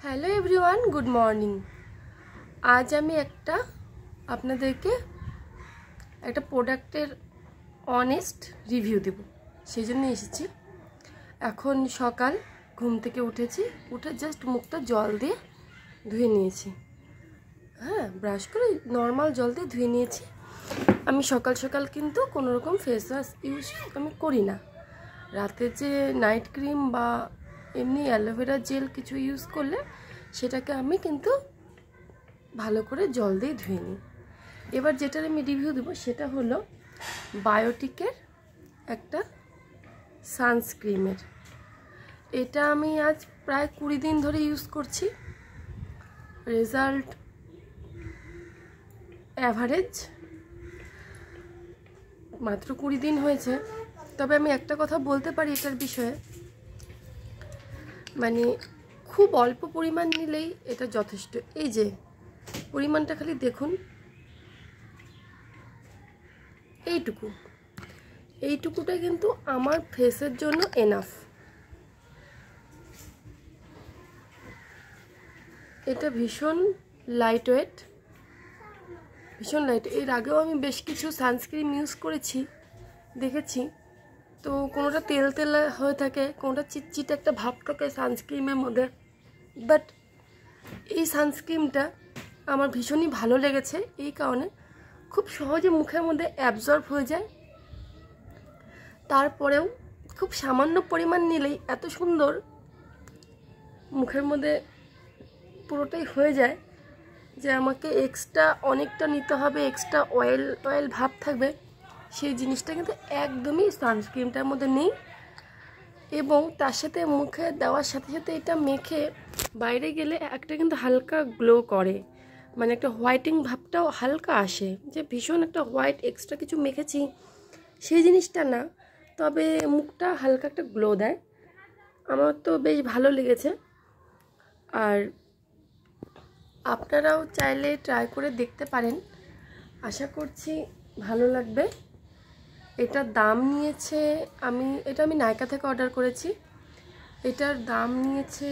Hello everyone, good morning. আজ আমি আপনাদেরকে একটা প্রোডাক্টের অনেস্ট রিভিউ দেব, সেই জন্য এসেছি। এখন সকাল, ঘুম থেকে উঠেছি, উঠে জাস্ট মুখটা জল দিয়ে ধুয়ে নিয়েছি। ব্রাশ করে নর্মাল জল দিয়ে ধুয়ে নিয়েছি। আমি সকাল সকাল কিন্তু কোনো রকম ফেস ওয়াশ ইউজ আমি করি না। রাতে যে নাইট ক্রিম বা এমনি অ্যালোভেরা জেল কিছু ইউজ করলে সেটাকে আমি কিন্তু ভালো করে জল দিয়ে ধুয়ে নিই। এবার যেটার আমি রিভিউ দেবো সেটা হলো বায়োটিকের একটা সানস্ক্রিমের। এটা আমি আজ প্রায় 20 দিন ধরে ইউজ করছি। রেজাল্ট অ্যাভারেজ, মাত্র 20 দিন হয়েছে। তবে আমি একটা কথা বলতে পারি এটার বিষয়ে, মানে খুব অল্প পরিমাণ নিলেই এটা যথেষ্ট। এই যে পরিমাণটা খালি দেখুন, এইটুকুটা কিন্তু আমার ফেসের জন্য এনাফ। এটা ভীষণ লাইট ওয়েট। এর আগেও আমি বেশ কিছু সানস্ক্রিন ইউজ করেছি, দেখেছি তো কোনোটা তেল তেল হয়ে থাকে, কোনোটা চিটচিট একটা ভাব থাকে সানস্ক্রিমের মধ্যে। বাট এই সানস্ক্রিনটা আমার ভীষণই ভালো লেগেছে, এই কারণে খুব সহজে মুখের মধ্যে অ্যাবজর্ব হয়ে যায়। তারপরেও খুব সামান্য পরিমাণ নিলেই এত সুন্দর মুখের মধ্যে পুরোটাই হয়ে যায় যে আমাকে এক্সট্রা অনেকটা নিতে হবে, এক্সট্রা অয়েল ভাব থাকবে, সেই জিনিসটা কিন্তু একদমই সানস্ক্রিনটার মধ্যে নেই। এবং তার সাথে মুখে দেওয়ার সাথে সাথে এটা মেখে বাইরে গেলে একটা কিন্তু হালকা গ্লো করে, মানে একটা হোয়াইটিং ভাবটাও হালকা আসে, যে ভীষণ একটা হোয়াইট এক্সট্রা কিছু মেখেছি সেই জিনিসটা না, তবে মুখটা হালকা একটা গ্লো দেয়। আমার তো বেশ ভালো লেগেছে, আর আপনারাও চাইলে ট্রাই করে দেখতে পারেন, আশা করছি ভালো লাগবে। এটার দাম নিয়েছে, আমি নাইকা থেকে অর্ডার করেছি। এটার দাম নিয়েছে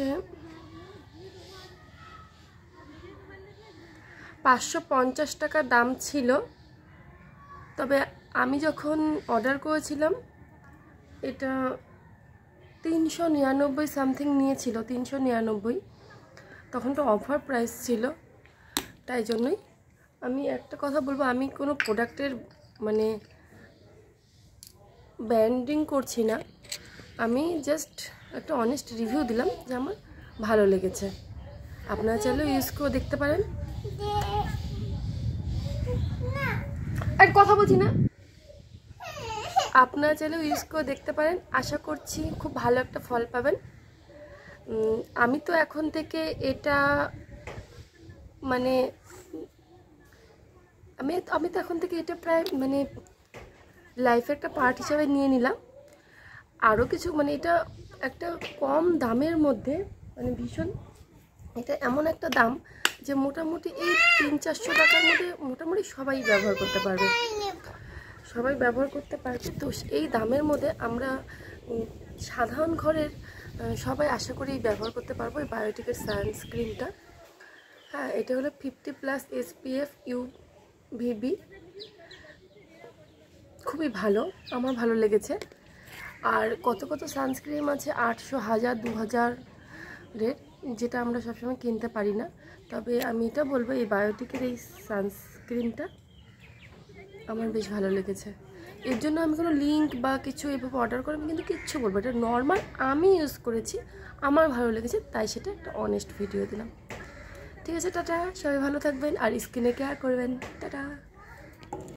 550 টাকা দাম ছিল। তবে আমি যখন অর্ডার করেছিলাম এটা 399 সামথিং নিয়েছিল, 399। তখন তো অফার প্রাইস ছিল, তাই জন্যই আমি একটা কথা বলবো, আমি কোনো প্রোডাক্টের মানে ব্র্যান্ডিং করছি না, আমি জাস্ট একটা অনেস্ট রিভিউ দিলাম যে আমার ভালো লেগেছে। আপনারা চাইলেও ইউজ করে দেখতে পারেন। আর কথা বলছি না, আপনারা চাইলেও ইউজ করে দেখতে পারেন, আশা করছি খুব ভালো একটা ফল পাবেন। আমি তো এখন থেকে এটা মানে আমি তো এখন থেকে এটা প্রায় মানে লাইফে একটা পার্ট হিসাবে নিয়ে নিলাম। আরও কিছু মানে এটা একটা কম দামের মধ্যে, মানে ভীষণ, এটা এমন একটা দাম যে মোটামুটি এই 300-400 টাকার মধ্যে মোটামুটি সবাই ব্যবহার করতে পারবে। তো এই দামের মধ্যে আমরা সাধারণ ঘরের সবাই আশা করি ব্যবহার করতে পারবো এই বায়োটিকের সানস্ক্রিনটা। এটা হলো 50+ SPF UVB, খুবই ভালো, আমার ভালো লেগেছে। আর কত সানস্ক্রিন আছে 800, 1000, 2000 রেট, যেটা আমরা সবসময় কিনতে পারি না। তবে আমি এটা বলবো এই বায়োটিকের এই সানস্ক্রিনটা আমার বেশ ভালো লেগেছে। এর জন্য আমি কোনো লিঙ্ক বা কিছু এভাবে অর্ডার করে আমি কিন্তু কিচ্ছু বলবো, এটা নর্মাল আমি ইউজ করেছি, আমার ভালো লেগেছে, তাই সেটা একটা অনেস্ট ভিডিও দিলাম। ঠিক আছে, টাটা, সবাই ভালো থাকবেন আর স্কিনে কেয়ার করবেন, টাটা।